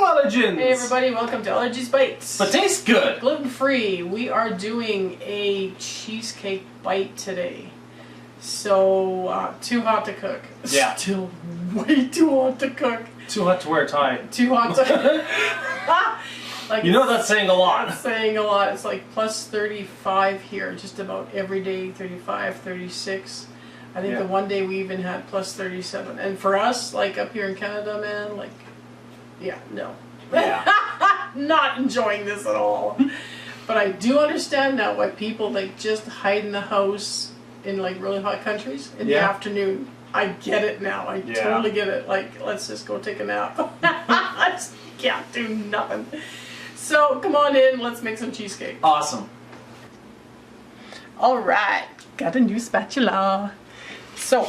allergens! Hey everybody, welcome to Allergic Bites. But tastes good! Gluten-free. We are doing a cheesecake bite today. So, too hot to cook. Yeah. Still way too hot to cook. Too hot to wear a tie. Too hot to... like, you know that's saying a lot. It's saying a lot. It's like plus 35 here, just about every day, 35, 36. I think the one day we even had plus 37. And for us, like up here in Canada, man, like, yeah, no. Yeah. Not enjoying this at all. But I do understand now why people like just hide in the house in like really hot countries in the afternoon. I get it now. I totally get it. Like, let's just go take a nap. I just can't do nothing. So come on in, let's make some cheesecake. Awesome. Alright, got a new spatula. So,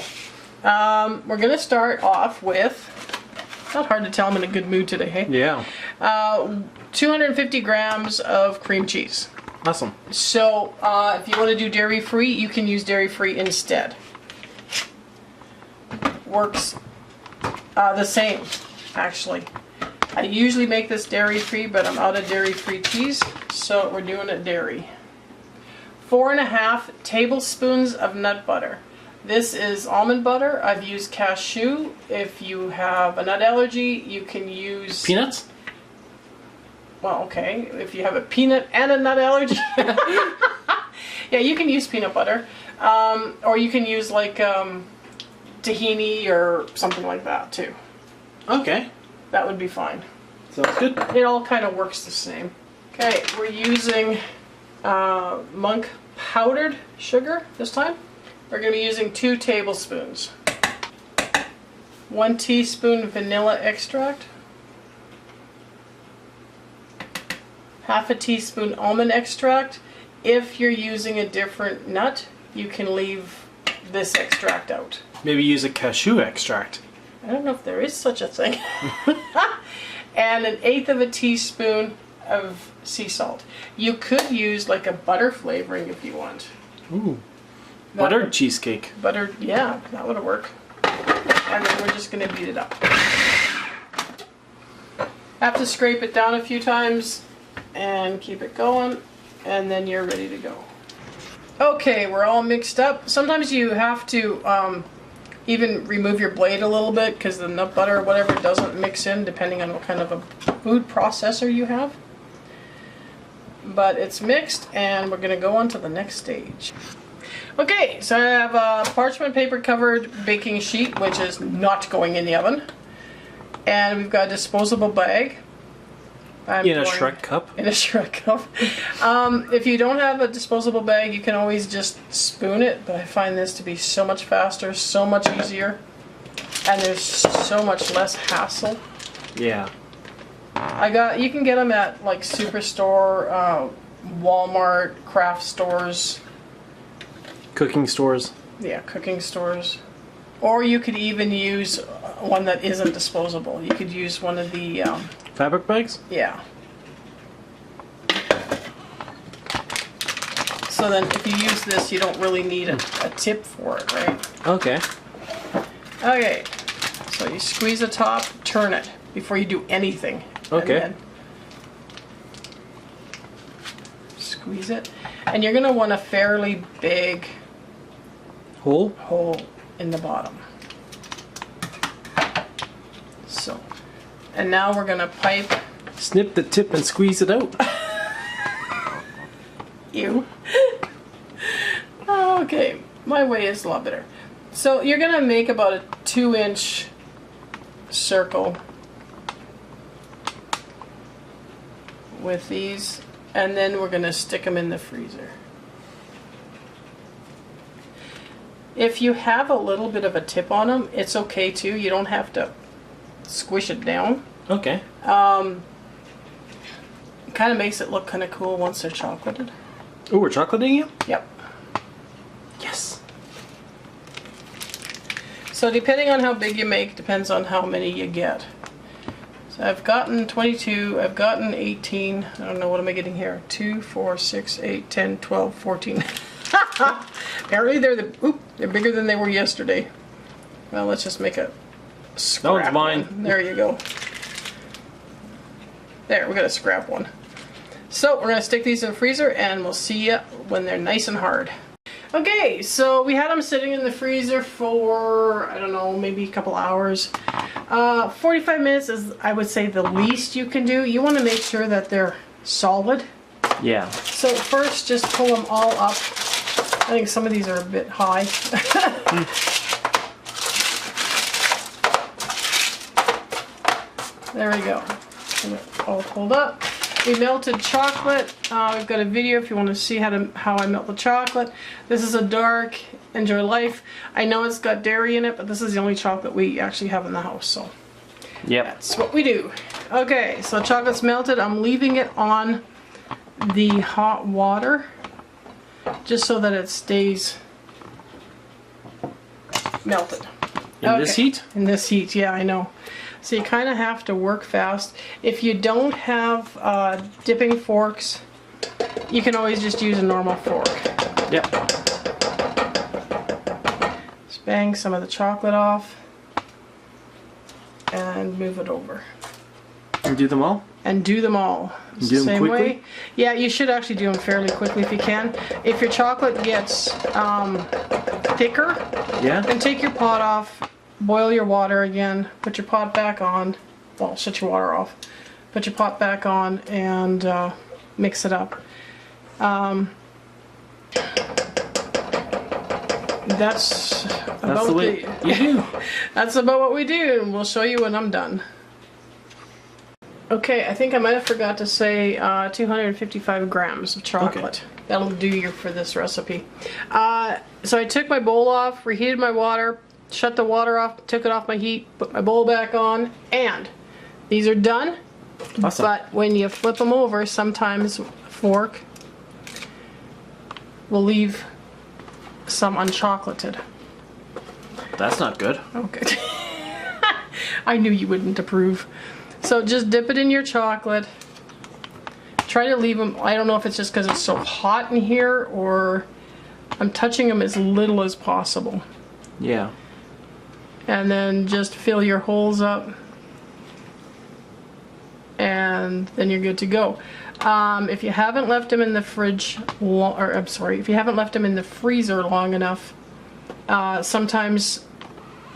we're going to start off with, not hard to tell I'm in a good mood today, hey? Yeah. 250 grams of cream cheese. Awesome. So, if you want to do dairy-free, you can use dairy-free instead. Works the same, actually. I usually make this dairy-free, but I'm out of dairy-free cheese, so we're doing it dairy. 4.5 tablespoons of nut butter. This is almond butter. I've used cashew. If you have a nut allergy, you can use... Peanuts? Well, okay. If you have a peanut and a nut allergy. Yeah, you can use peanut butter. Or you can use like tahini or something like that too. Okay. That would be fine. Sounds good. It all kind of works the same. Okay, we're using monk powdered sugar this time. We're going to be using 2 tablespoons. 1 teaspoon vanilla extract. Half a teaspoon almond extract. If you're using a different nut, you can leave this extract out. Maybe use a cashew extract. I don't know if there is such a thing. And 1/8 of a teaspoon of sea salt. You could use like a butter flavoring if you want. Ooh. Buttered cheesecake. Buttered, yeah, that would work. And then we're just going to beat it up. Have to scrape it down a few times and keep it going, and then you're ready to go. Okay, we're all mixed up. Sometimes you have to even remove your blade a little bit because the nut butter or whatever doesn't mix in depending on what kind of a food processor you have. But it's mixed, and we're going to go on to the next stage. Okay, so I have a parchment paper covered baking sheet, which is not going in the oven. And we've got a disposable bag. In a Shrek cup? In a Shrek cup. If you don't have a disposable bag, you can always just spoon it, but I find this to be so much faster, so much easier, and there's so much less hassle. Yeah. You can get them at like Superstore, Walmart, craft stores. Cooking stores. Yeah, cooking stores. Or you could even use one that isn't disposable. You could use one of the... fabric bags? Yeah. So then if you use this, you don't really need a tip for it, right? Okay. Okay. So you squeeze the top, turn it before you do anything. Okay. And then squeeze it. And you're going to want a fairly big... hole in the bottom. So, and now we're gonna pipe. Snip the tip and squeeze it out. Ew. Okay, my way is a lot better. So you're gonna make about a 2-inch circle with these, and then we're gonna stick them in the freezer. If you have a little bit of a tip on them, it's okay too. You don't have to squish it down. Okay. It kind of makes it look kind of cool once they're chocolated. Oh, we're chocolating you? Yep. Yes. So depending on how big you make, depends on how many you get. So I've gotten 22, I've gotten 18, I don't know, what am I getting here? 2, 4, 6, 8, 10, 12, 14. Apparently they're bigger than they were yesterday. Well, let's just make a scrap. That one's mine. There you go. There, we got a scrap one. So we're gonna stick these in the freezer and we'll see you when they're nice and hard. Okay, so we had them sitting in the freezer for, I don't know, maybe a couple hours. 45 minutes is, I would say, the least you can do. You want to make sure that they're solid. Yeah. So first, just pull them all up. I think some of these are a bit high. There we go. All pulled up. We melted chocolate. We've got a video if you want to see how I melt the chocolate. This is a dark Enjoy Life. I know it's got dairy in it, but this is the only chocolate we actually have in the house, so yep. That's what we do. Okay, so chocolate's melted. I'm leaving it on the hot water just so that it stays melted. In this heat? In this heat, yeah, I know. So you kind of have to work fast. If you don't have dipping forks, you can always just use a normal fork. Yep. Just bang some of the chocolate off and move it over. And do them all? And do them all. Do them Same quickly? way. Yeah, you should actually do them fairly quickly if you can. If your chocolate gets thicker, Yeah. then take your pot off. Boil your water again, put your pot back on, well, shut your water off, put your pot back on and mix it up. That's about the way you do. That's about what we do, and we'll show you when I'm done. Okay, I think I might have forgot to say 255 grams of chocolate. Okay. That'll do you for this recipe. So I took my bowl off, reheated my water, shut the water off, took it off my heat, put my bowl back on, and these are done. Awesome. But when you flip them over, sometimes a fork will leave some unchocolated. That's not good. Okay. I knew you wouldn't approve. So just dip it in your chocolate. Try to leave them, I don't know if it's just because it's so hot in here or I'm touching them as little as possible. Yeah. And then just fill your holes up and then you're good to go. If you haven't left them in the fridge, if you haven't left them in the freezer long enough, sometimes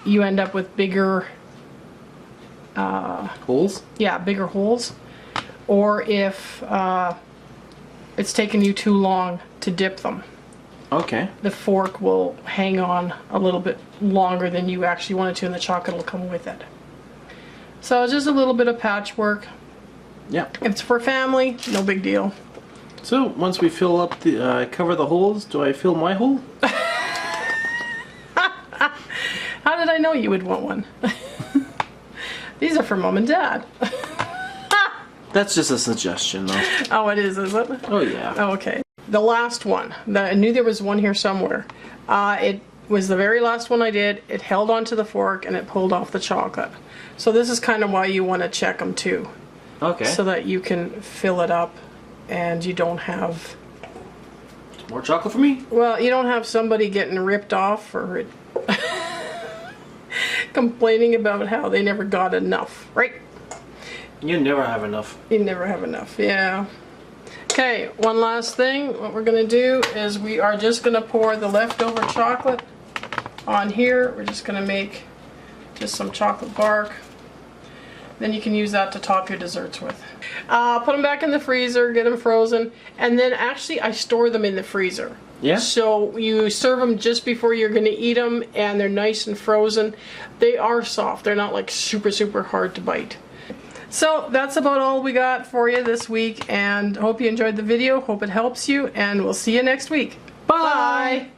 you end up with bigger holes? Yeah, bigger holes. Or if it's taken you too long to dip them. Okay. The fork will hang on a little bit longer than you actually want it to, and the chocolate will come with it. So just a little bit of patchwork. Yeah. If it's for family, no big deal. So once we fill up the cover the holes, do I fill my hole? How did I know you would want one? These are for Mom and Dad. That's just a suggestion, though. Oh, it is it? Oh yeah. Oh, okay. The last one. I knew there was one here somewhere. It was the very last one I did. It held onto the fork and it pulled off the chocolate. So this is kind of why you want to check them too. Okay. So that you can fill it up and you don't have... More chocolate for me? Well, you don't have somebody getting ripped off or complaining about how they never got enough, right? You never have enough. You never have enough, yeah. Okay, one last thing. What we're going to do is we are just going to pour the leftover chocolate on here. We're just going to make just some chocolate bark. Then you can use that to top your desserts with. Put them back in the freezer, get them frozen, and then actually I store them in the freezer. Yeah? So you serve them just before you're going to eat them, and they're nice and frozen. They are soft. They're not like super, super hard to bite. So that's about all we got for you this week, and hope you enjoyed the video. Hope it helps you, and we'll see you next week. Bye!